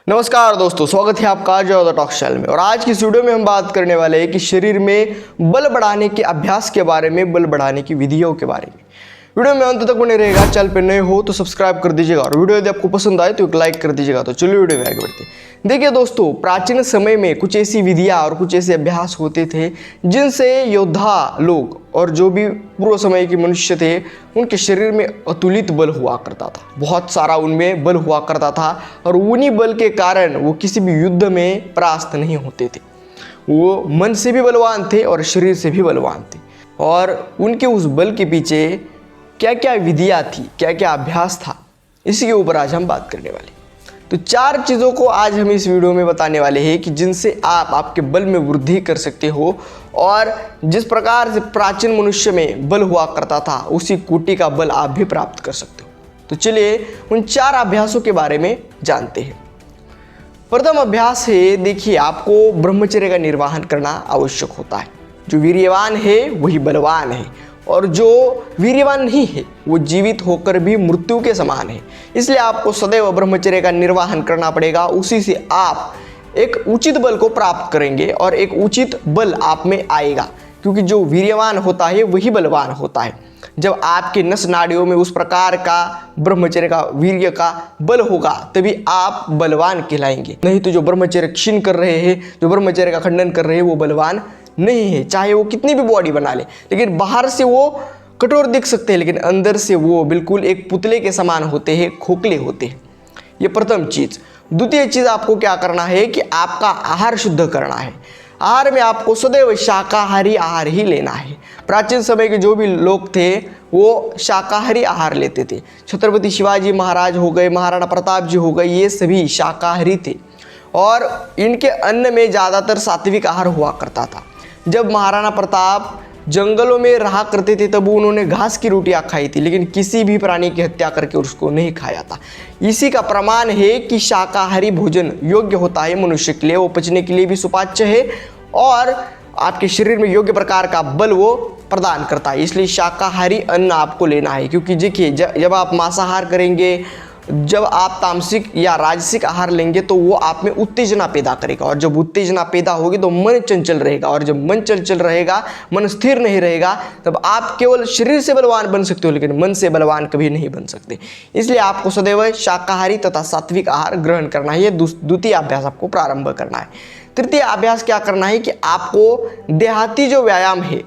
नमस्कार दोस्तों, स्वागत है आपका जो टॉक चैनल में। और आज की इस वीडियो में हम बात करने वाले हैं कि शरीर में बल बढ़ाने के अभ्यास के बारे में, बल बढ़ाने की विधियों के बारे में। वीडियो में अंत तक बने रहेगा। चैनल पे नए हो तो सब्सक्राइब कर दीजिएगा और वीडियो यदि आपको पसंद आए तो एक लाइक कर दीजिएगा। तो चलिए वीडियो में आगे बढ़ते हैं। देखिए दोस्तों, प्राचीन समय में कुछ ऐसी विधियाँ और कुछ ऐसे अभ्यास होते थे जिनसे योद्धा लोग और जो भी पूर्व समय के मनुष्य थे उनके शरीर में अतुलित बल हुआ करता था। बहुत सारा उनमें बल हुआ करता था और उन्हीं बल के कारण वो किसी भी युद्ध में परास्त नहीं होते थे। वो मन से भी बलवान थे और शरीर से भी बलवान थे। और उनके उस बल के पीछे क्या क्या विधियाँ थी, क्या क्या अभ्यास था, इसी के ऊपर आज हम बात करने वाले। तो 4 चीज़ों को आज हम इस वीडियो में बताने वाले हैं कि जिनसे आप आपके बल में वृद्धि कर सकते हो और जिस प्रकार से प्राचीन मनुष्य में बल हुआ करता था उसी कोटि का बल आप भी प्राप्त कर सकते हो। तो चलिए उन 4 अभ्यासों के बारे में जानते हैं। प्रथम अभ्यास है, देखिए, आपको ब्रह्मचर्य का निर्वाहन करना आवश्यक होता है। जो वीर्यवान है वही बलवान है और जो वीर्यवान नहीं है वो जीवित होकर भी मृत्यु के समान है। इसलिए आपको सदैव ब्रह्मचर्य का निर्वाहन करना पड़ेगा। उसी से आप एक उचित बल को प्राप्त करेंगे और एक उचित बल आप में आएगा, क्योंकि जो वीर्यवान होता है वही बलवान होता है। जब आपके नस नाड़ियों में उस प्रकार का ब्रह्मचर्य का, वीर्य का बल होगा तभी आप बलवान कहलाएंगे। नहीं तो जो ब्रह्मचर्य क्षीण कर रहे हैं, जो ब्रह्मचर्य का खंडन कर रहे हैं, वो बलवान नहीं है। चाहे वो कितनी भी बॉडी बना ले, लेकिन बाहर से वो कठोर दिख सकते हैं लेकिन अंदर से वो बिल्कुल एक पुतले के समान होते हैं, खोखले होते हैं। ये प्रथम चीज़। द्वितीय चीज़, आपको क्या करना है कि आपका आहार शुद्ध करना है। आहार में आपको सदैव शाकाहारी आहार ही लेना है। प्राचीन समय के जो भी लोग थे वो शाकाहारी आहार लेते थे। छत्रपति शिवाजी महाराज हो गए, महाराणा प्रताप जी हो गए, ये सभी शाकाहारी थे और इनके अन्न में ज़्यादातर सात्विक आहार हुआ करता था। जब महाराणा प्रताप जंगलों में रहा करते थे तब उन्होंने घास की रोटियां खाई थी, लेकिन किसी भी प्राणी की हत्या करके उसको नहीं खाया था। इसी का प्रमाण है कि शाकाहारी भोजन योग्य होता है मनुष्य के लिए, वो पचने के लिए भी सुपाच्य है और आपके शरीर में योग्य प्रकार का बल वो प्रदान करता है। इसलिए शाकाहारी अन्न आपको लेना है, क्योंकि देखिए जब आप मांसाहार करेंगे, जब आप तामसिक या राजसिक आहार लेंगे तो वो आप में उत्तेजना पैदा करेगा और जब उत्तेजना पैदा होगी तो मन चंचल रहेगा और जब मन चंचल रहेगा, मन स्थिर नहीं रहेगा, तब आप केवल शरीर से बलवान बन सकते हो लेकिन मन से बलवान कभी नहीं बन सकते। इसलिए आपको सदैव शाकाहारी तथा सात्विक आहार ग्रहण करना है। ये द्वितीय अभ्यास आपको प्रारंभ करना है। तृतीय अभ्यास क्या करना है कि आपको देहाती जो व्यायाम है,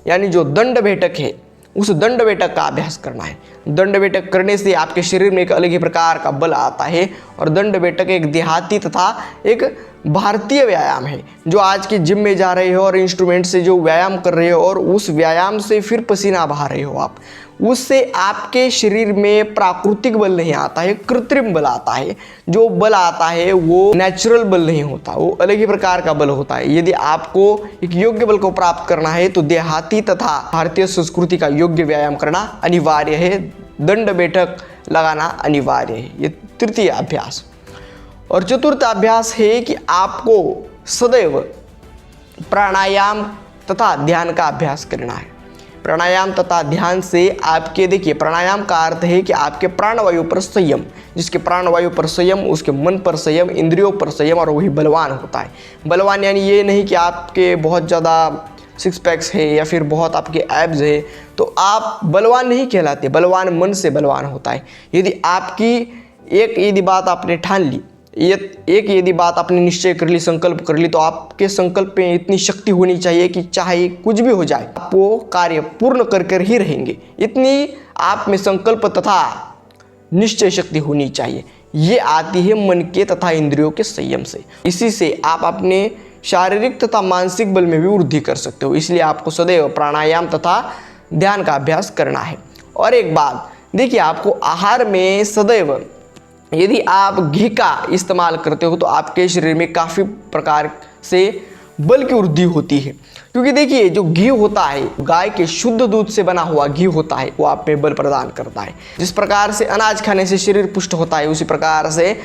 यानी जो दंड बैठक है, उस दंड बैठक का अभ्यास करना है। दंड बैठक करने से आपके शरीर में एक अलग ही प्रकार का बल आता है और दंड बैठक एक देहाती तथा एक भारतीय व्यायाम है। जो आज के जिम में जा रहे हो और इंस्ट्रूमेंट से जो व्यायाम कर रहे हो और उस व्यायाम से फिर पसीना बहा रहे हो आप, उससे आपके शरीर में प्राकृतिक बल नहीं आता है, कृत्रिम बल आता है। जो बल आता है वो नेचुरल बल नहीं होता, वो अलग ही प्रकार का बल होता है। यदि आपको एक योग्य बल को प्राप्त करना है तो देहाती तथा भारतीय संस्कृति का योग्य व्यायाम करना अनिवार्य है। दंड बैठक लगाना अनिवार्य है। ये तृतीय अभ्यास। और चतुर्थ अभ्यास है कि आपको सदैव प्राणायाम तथा ध्यान का अभ्यास करना है। प्राणायाम तथा ध्यान से आपके, देखिए, प्राणायाम का अर्थ है कि आपके प्राणवायु पर संयम, जिसके प्राणवायु पर संयम उसके मन पर संयम, इंद्रियों पर संयम, और वही बलवान होता है। बलवान यानी ये नहीं कि आपके बहुत ज़्यादा सिक्स पैक्स है या फिर बहुत आपके एब्स है तो आप बलवान नहीं कहलाते। बलवान मन से बलवान होता है। यदि आपकी यदि बात आपने ठान ली, यदि बात आपने निश्चय कर ली, संकल्प कर ली, तो आपके संकल्प में इतनी शक्ति होनी चाहिए कि चाहे कुछ भी हो जाए आप वो कार्य पूर्ण कर ही रहेंगे। इतनी आप में संकल्प तथा निश्चय शक्ति होनी चाहिए। ये आती है मन के तथा इंद्रियों के संयम से। इसी से आप अपने शारीरिक तथा मानसिक बल में भी वृद्धि कर सकते हो। इसलिए आपको सदैव प्राणायाम तथा ध्यान का अभ्यास करना है। और एक बात देखिए, आपको आहार में सदैव, यदि आप घी का इस्तेमाल करते हो तो आपके शरीर में काफ़ी प्रकार से बल की वृद्धि होती है। क्योंकि देखिए, जो घी होता है, गाय के शुद्ध दूध से बना हुआ घी होता है, वो आप में बल प्रदान करता है। जिस प्रकार से अनाज खाने से शरीर पुष्ट होता है, उसी प्रकार से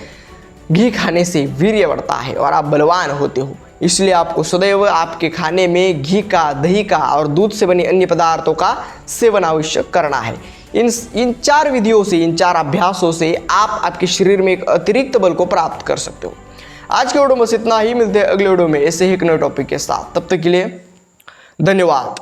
घी खाने से वीर्य बढ़ता है और आप बलवान होते हो। इसलिए आपको सदैव आपके खाने में घी का, दही का और दूध से बने अन्य पदार्थों का सेवन आवश्यक करना है। इन 4 विधियों से, इन 4 अभ्यासों से आप आपके शरीर में एक अतिरिक्त बल को प्राप्त कर सकते हो। आज के वीडियो में बस इतना ही, मिलते हैं अगले वीडियो में ऐसे ही एक नए टॉपिक के साथ। तब तक के लिए धन्यवाद।